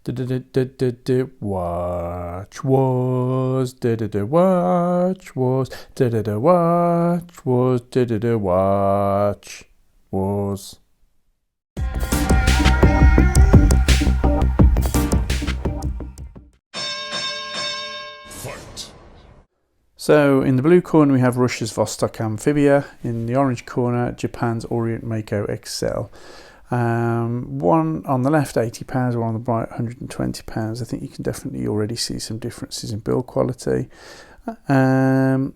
Watch was, watch was, watch was, watch was. So in the blue corner we have Russia's Vostok Amphibia, in the orange corner Japan's Orient Mako XL. One on the left £80, one on the right £120. I think you can definitely already see some differences in build quality. Not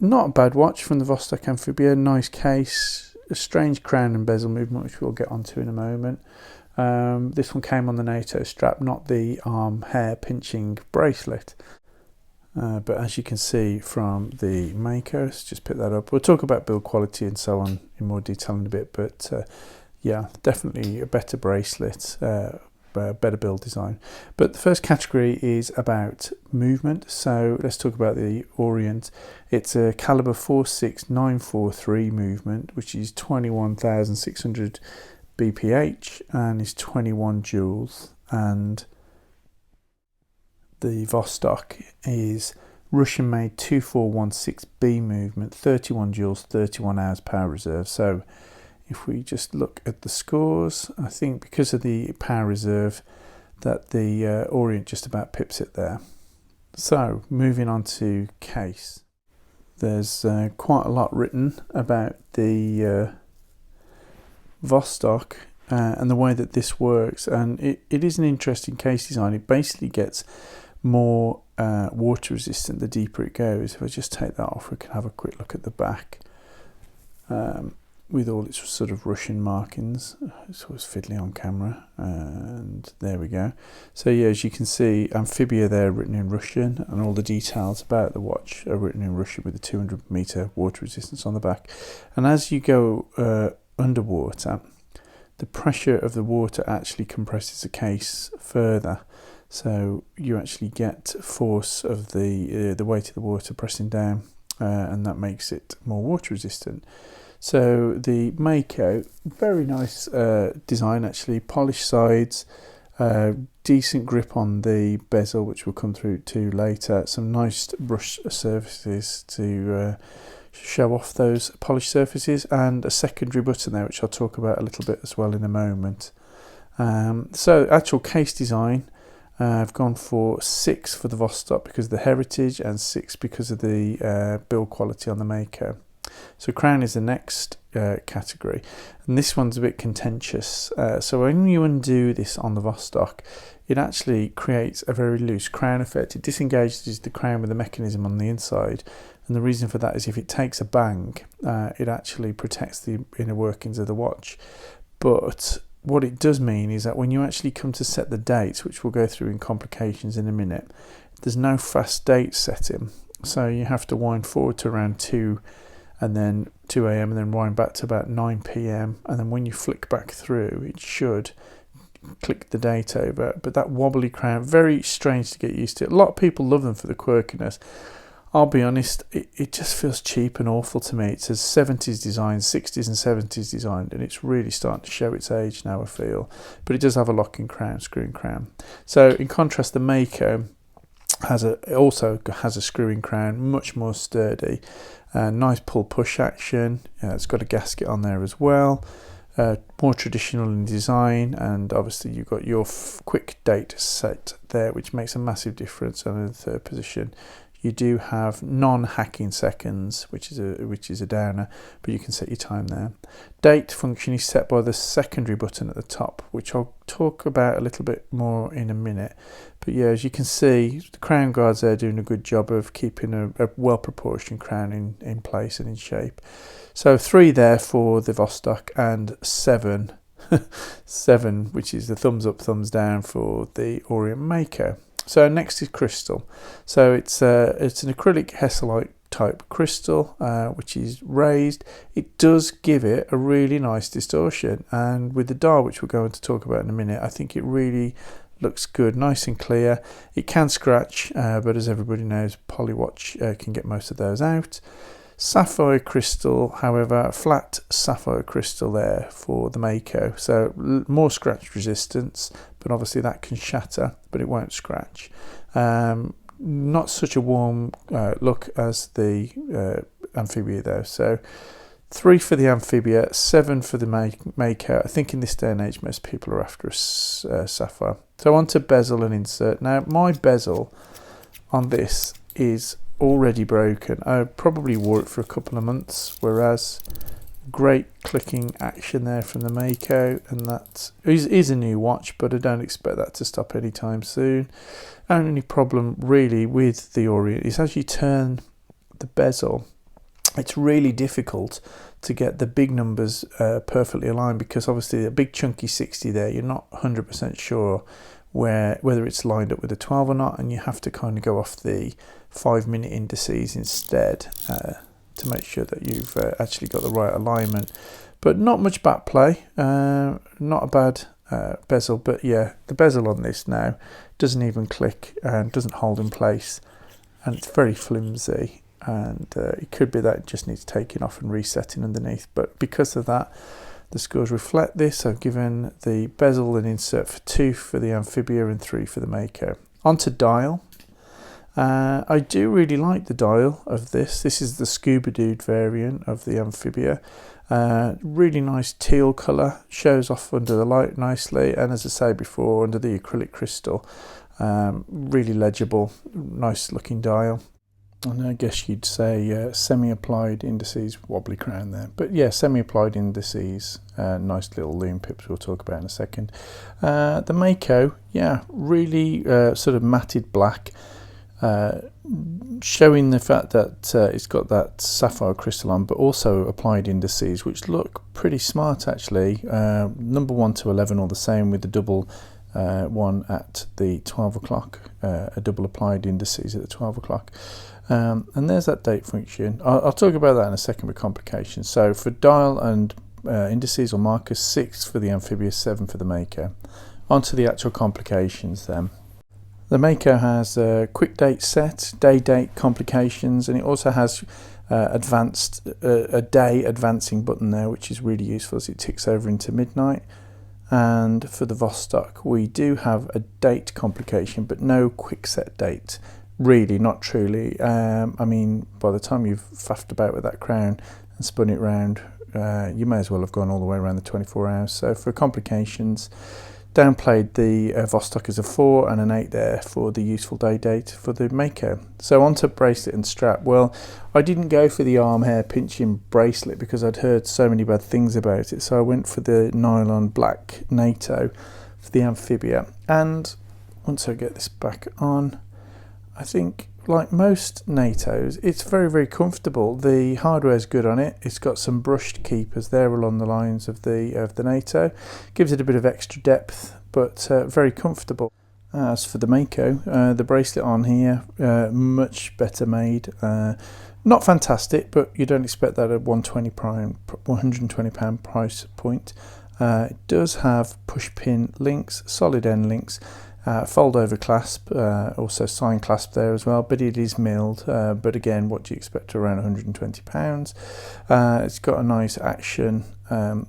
a bad watch from the Vostok Amphibia, nice case, a strange crown and bezel movement which we'll get onto in a moment. This one came on the NATO strap, not the arm hair pinching bracelet. But as you can see from the Mako, let's just pick that up. We'll talk about build quality and so on in more detail in a bit, but yeah, definitely a better bracelet, better build design. But the first category is about movement. So let's talk about the Orient. It's a caliber 46943 movement, which is 21,600 BPH and is 21 joules. And the Vostok is Russian made 2416B movement, 31 joules, 31 hours power reserve. So if we just look at the scores, I think because of the power reserve that the Orient just about pips it there. So moving on to case. There's quite a lot written about the Vostok and the way that this works, and it is an interesting case design. It basically gets more water resistant the deeper it goes. If I just take that off, we can have a quick look at the back with all its sort of Russian markings. It's always fiddly on camera, and there we go. So yeah, as you can see, Amphibia there written in Russian, and all the details about the watch are written in Russian with the 200 meter water resistance on the back. And as you go underwater, the pressure of the water actually compresses the case further. So you actually get force of the weight of the water pressing down, and that makes it more water resistant. So the Mako, very nice design actually, polished sides, decent grip on the bezel, which we'll come through to later, some nice brush surfaces to show off those polished surfaces, and a secondary button there which I'll talk about a little bit as well in a moment. So actual case design, I've gone for 6 for the Vostok because of the heritage and 6 because of the build quality on the Mako. So crown is the next category, and this one's a bit contentious. So when you undo this on the Vostok, it actually creates a very loose crown effect. It disengages the crown with the mechanism on the inside, and the reason for that is if it takes a bang, it actually protects the inner workings of the watch. But what it does mean is that when you actually come to set the dates, which we'll go through in complications in a minute, there's no fast date setting. So you have to wind forward to around 2 and then 2 AM and then wind back to about 9 PM. And then when you flick back through, it should click the date over. But that wobbly crown, very strange to get used to. A lot of people love them for the quirkiness. I'll be honest, it just feels cheap and awful to me. It says 70s design, 60s and 70s designed, and it's really starting to show its age now, I feel. But it does have a locking crown, screwing crown. So in contrast, the Mako also has a screwing crown, much more sturdy. Nice pull-push action. It's got a gasket on there as well. More traditional in design, and obviously you've got your quick date set there, which makes a massive difference. And in the third position, you do have non-hacking seconds, which is a downer, but you can set your time there. Date function is set by the secondary button at the top, which I'll talk about a little bit more in a minute. But yeah, as you can see, the crown guards there are doing a good job of keeping a well-proportioned crown in place and in shape. So 3 there for the Vostok, and 7, 7, which is the thumbs up, thumbs down for the Orient Mako. So next is crystal. So it's an acrylic Hesselite type crystal, which is raised. It does give it a really nice distortion, and with the dial, which we're going to talk about in a minute, I think it really looks good, nice and clear. It can scratch, but as everybody knows, Polywatch can get most of those out. Sapphire crystal, however, flat sapphire crystal there for the Mako, so more scratch resistance, but obviously that can shatter, but it won't scratch. Not such a warm look as the Amphibia though. So 3 for the Amphibia, 7 for the Mako. I think in this day and age most people are after a sapphire. So on to bezel and insert. Now my bezel on this is already broken. I probably wore it for a couple of months, whereas great clicking action there from the Mako, and that is a new watch, but I don't expect that to stop anytime soon. Only problem really with the Orient is as you turn the bezel, it's really difficult to get the big numbers perfectly aligned, because obviously a big chunky 60 there, you're not 100% sure whether it's lined up with a 12 or not, and you have to kind of go off the 5-minute indices instead to make sure that you've actually got the right alignment. But not much back play, not a bad bezel, but yeah, the bezel on this now doesn't even click and doesn't hold in place, and it's very flimsy, and it could be that it just needs taking off and resetting underneath. But because of that, the scores reflect this. I've given the bezel an insert for 2 for the Amphibia and 3 for the Mako. On to dial. I do really like the dial of this. This is the Scuba Dude variant of the Amphibia. Really nice teal colour, shows off under the light nicely, and as I say before, under the acrylic crystal, really legible, nice looking dial. And I guess you'd say semi-applied indices, wobbly crown there, but yeah, semi-applied indices, nice little loom pips we'll talk about in a second. The Mako, yeah, really sort of matted black, showing the fact that it's got that sapphire crystal on, but also applied indices which look pretty smart actually. Number 1 to 11 all the same, with the double one at the 12 o'clock, a double applied indices at the 12 o'clock. And there's that date function. I'll talk about that in a second with complications. So for dial and indices or markers, 6 for the Amphibia, 7 for the Mako. On to the actual complications then. The Mako has a quick date set, day date complications, and it also has a day advancing button there, which is really useful as it ticks over into midnight. And for the Vostok, we do have a date complication, but no quick set date. Really, not truly. I mean, by the time you've faffed about with that crown and spun it round, you may as well have gone all the way around the 24 hours. So for complications, downplayed the Vostok as a 4 and an 8 there for the useful day date for the Mako. So on to bracelet and strap. Well, I didn't go for the arm hair pinching bracelet because I'd heard so many bad things about it. So I went for the nylon black NATO for the Amphibia. And once I get this back on, I think, like most NATOs, it's very, very comfortable. The hardware's good on it. It's got some brushed keepers there along the lines of the NATO. Gives it a bit of extra depth, but very comfortable. As for the Mako, the bracelet on here, much better made. Not fantastic, but you don't expect that at £120 price point. It does have push pin links, solid end links, fold over clasp, also sign clasp there as well, but it is milled, but again, what do you expect, around £120. It's got a nice action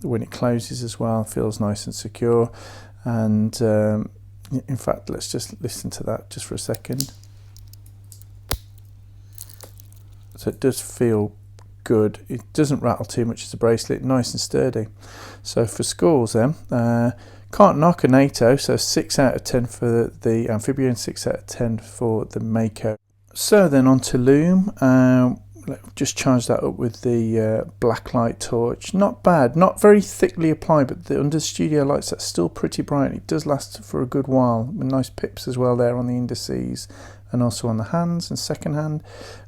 when it closes as well, feels nice and secure, and in fact let's just listen to that just for a second. So it does feel good, it doesn't rattle too much as a bracelet, nice and sturdy. So for scores then, can't knock a NATO, so 6 out of 10 for the Amphibia and 6 out of 10 for the Mako. So then on to Loom. Just charge that up with the black light torch. Not bad, not very thickly applied, but the under studio lights, that's still pretty bright. It does last for a good while, with nice pips as well there on the indices and also on the hands and second hand.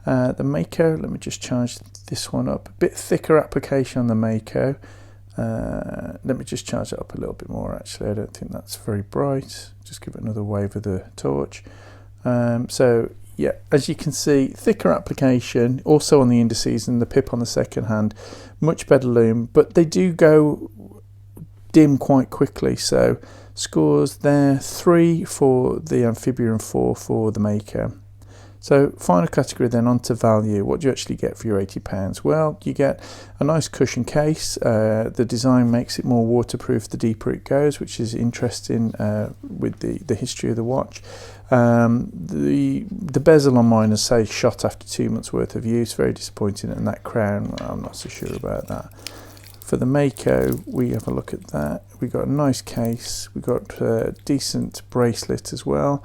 The Mako, let me just charge this one up. A bit thicker application on the Mako. Let me just charge it up a little bit more actually, I don't think that's very bright. Just give it another wave of the torch. So yeah, as you can see, thicker application, also on the indices and the pip on the second hand, much better loom, but they do go dim quite quickly. So scores there, 3 for the Amphibia and 4 for the Mako. So final category then, on to value. What do you actually get for your £80? Well, you get a nice cushion case. The design makes it more waterproof the deeper it goes, which is interesting with the history of the watch. The bezel on mine is, say, shot after 2 months worth of use. Very disappointing. And that crown, I'm not so sure about that. For the Mako, we have a look at that. We've got a nice case. We've got a decent bracelet as well.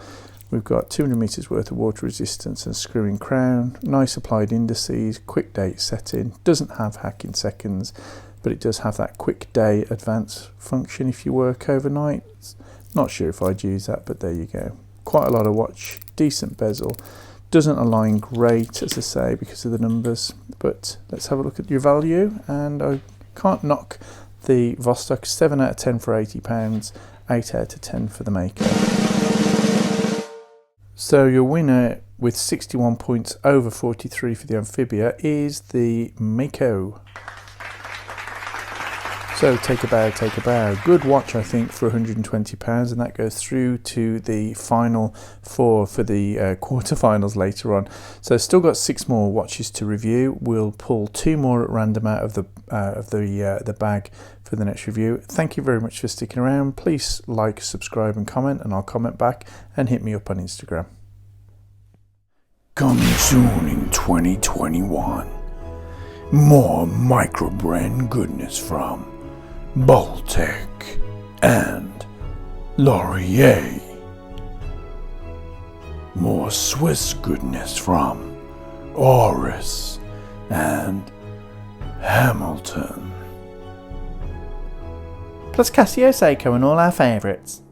We've got 200 meters worth of water resistance and screw-in crown, nice applied indices, quick date setting. Doesn't have hacking seconds, but it does have that quick day advance function if you work overnight. Not sure if I'd use that, but there you go. Quite a lot of watch, decent bezel. Doesn't align great, as I say, because of the numbers, but let's have a look at your value. And I can't knock the Vostok. 7 out of 10 for £80, 8 out of 10 for the Mako. So your winner with 61 points over 43 for the Amphibia is the Mako. So take a bow, take a bow. Good watch, I think, for £120, and that goes through to the final 4 for the quarterfinals later on. So still got 6 more watches to review. We'll pull 2 more at random out of the bag for the next review. Thank you very much for sticking around. Please like, subscribe and comment, and I'll comment back, and hit me up on Instagram. Coming soon in 2021, more micro-brand goodness from Baltic and Laurier. More Swiss goodness from Oris and Hamilton. Plus Casio, Seiko and all our favourites.